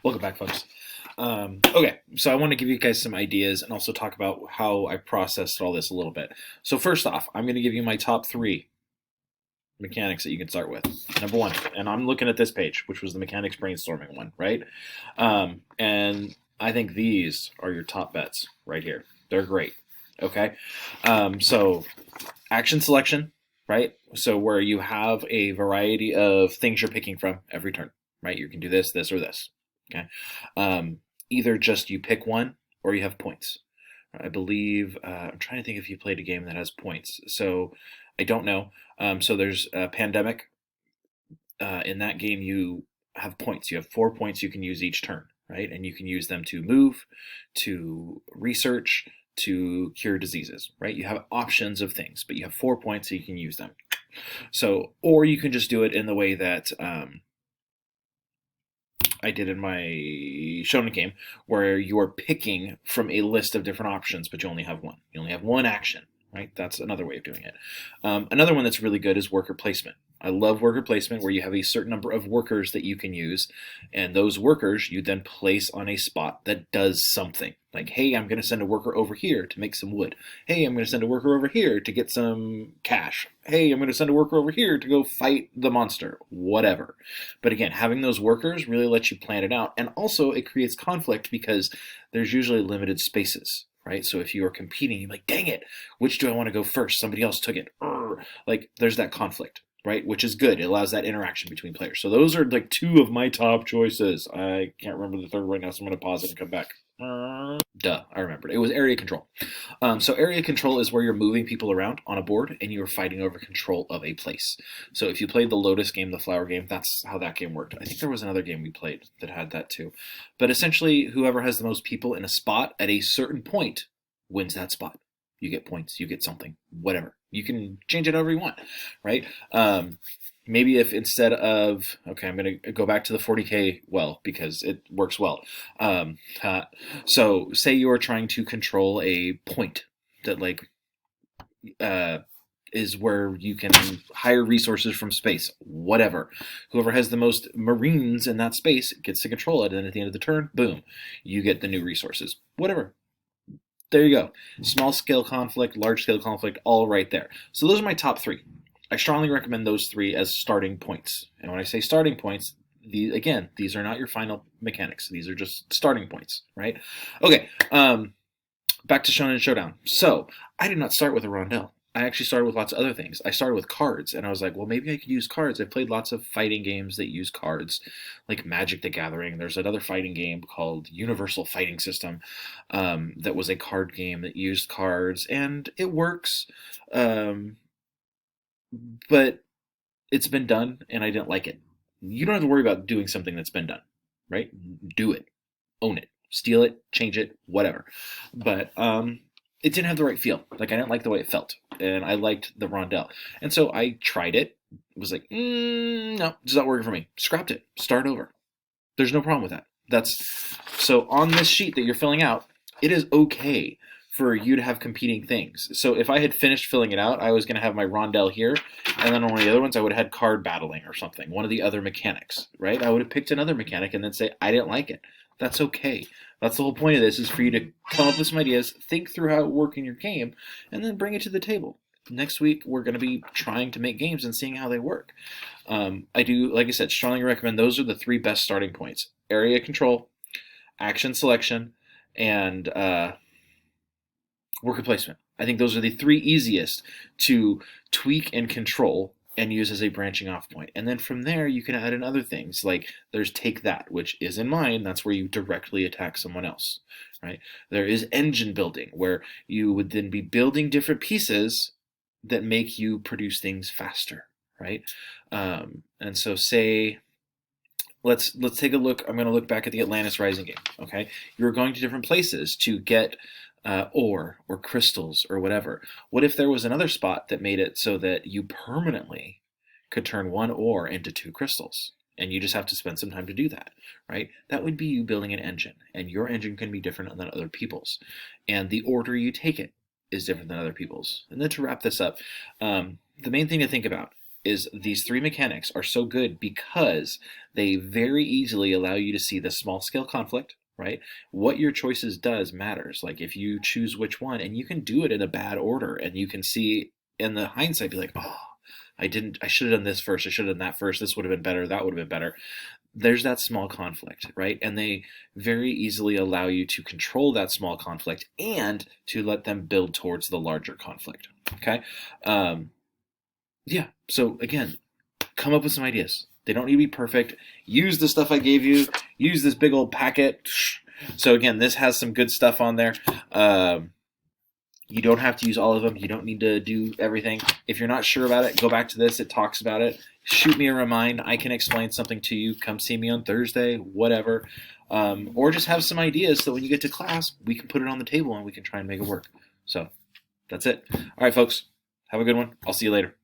Welcome back, folks. Okay, so I want to give you guys some ideas and also talk about how I processed all this a little bit. So first off, I'm going to give you my top three mechanics that you can start with. Number one, and I'm looking at this page, which was the mechanics brainstorming one, right? And I think these are your top bets right here. They're great. Okay, so action selection, right? So where you have a variety of things you're picking from every turn, right? You can do this, this, or this. Okay. Um, Either just you pick one or you have points. I believe I'm trying to think if you played a game that has points. So I don't know. So there's Pandemic. In that game, you have points. You have 4 points you can use each turn, right? And you can use them to move, to research, to cure diseases, right? You have options of things, but you have 4 points so you can use them. So, or you can just do it in the way that I did in my Shonen game, where you are picking from a list of different options, but you only have one. You only have one action, right? That's another way of doing it. Another one that's really good is worker placement. I love worker placement, where you have a certain number of workers that you can use, and those workers you then place on a spot that does something. Like, hey, I'm going to send a worker over here to make some wood. Hey, I'm going to send a worker over here to get some cash. Hey, I'm going to send a worker over here to go fight the monster. Whatever. But again, having those workers really lets you plan it out. And also, it creates conflict because there's usually limited spaces, right? So if you are competing, you're like, dang it, which do I want to go first? Somebody else took it. Like, there's that conflict, right? Which is good. It allows that interaction between players. So those are like two of my top choices. I can't remember the third right now, so I'm going to pause it and come back. Duh, I remembered. It was area control. So area control is where you're moving people around on a board and you're fighting over control of a place. So if you played the Lotus game, the flower game, that's how that game worked. I think there was another game we played that had that too. But essentially, whoever has the most people in a spot at a certain point wins that spot. You get points, you get something, whatever. You can change it however you want, right? Maybe if instead of, okay, I'm going to go back to the 40K well because it works well. So say you're trying to control a point that uh, is where you can hire resources from space, whatever. Whoever has the most marines in that space gets to control it, and then at the end of the turn, boom, you get the new resources, whatever. There you go. Small scale conflict, large scale conflict, all right there. So those are my top three. I strongly recommend those three as starting points. And when I say starting points, these are not your final mechanics. These are just starting points, right? Okay, back to Shonen Showdown. So I did not start with a rondel. I actually started with lots of other things. I started with cards, and I was like, well, maybe I could use cards. I've played lots of fighting games that use cards, like Magic the Gathering. There's another fighting game called Universal Fighting System that was a card game that used cards, and it works. Um, but it's been done and I didn't like it. You don't have to worry about doing something that's been done, right? Do it, own it, steal it, change it, whatever. But it didn't have the right feel. Like I didn't like the way it felt, and I liked the rondel, and so I tried it. It was like, no, it's not working for me. Scrapped it. Start over. There's no problem with that. That's so on this sheet that you're filling out. It is okay for you to have competing things. So if I had finished filling it out, I was going to have my rondel here, and then on one of the other ones, I would have had card battling or something, one of the other mechanics, right? I would have picked another mechanic and then say, I didn't like it. That's okay. That's the whole point of this, is for you to come up with some ideas, think through how it work in your game, and then bring it to the table. Next week, we're going to be trying to make games and seeing how they work. I do, like I said, strongly recommend those are the three best starting points: area control, action selection, and worker placement. I think those are the three easiest to tweak and control and use as a branching off point. And then from there, you can add in other things. Like there's Take That, which is in mine. That's where you directly attack someone else, right? There is engine building, where you would then be building different pieces that make you produce things faster, right? And so say, let's take a look. I'm going to look back at the Atlantis Rising game. Okay, you're going to different places to get ore or crystals or whatever. What if there was another spot that made it so that you permanently could turn one ore into two crystals? And you just have to spend some time to do that, right? That would be you building an engine, and your engine can be different than other people's, and the order you take it is different than other people's. And then to wrap this up, the main thing to think about is these three mechanics are so good because they very easily allow you to see the small scale conflict, right? What your choices does matters. Like if you choose which one, and you can do it in a bad order, and you can see in the hindsight, be like, oh, I should have done this first. I should have done that first. This would have been better. That would have been better. There's that small conflict, right? And they very easily allow you to control that small conflict and to let them build towards the larger conflict. Okay. Yeah. So again, come up with some ideas. They don't need to be perfect. Use the stuff I gave you. Use this big old packet. So again, this has some good stuff on there. You don't have to use all of them. You don't need to do everything. If you're not sure about it, go back to this. It talks about it. Shoot me a remind. I can explain something to you. Come see me on Thursday, whatever. Or just have some ideas so when you get to class, we can put it on the table and we can try and make it work. So that's it. All right, folks. Have a good one. I'll see you later.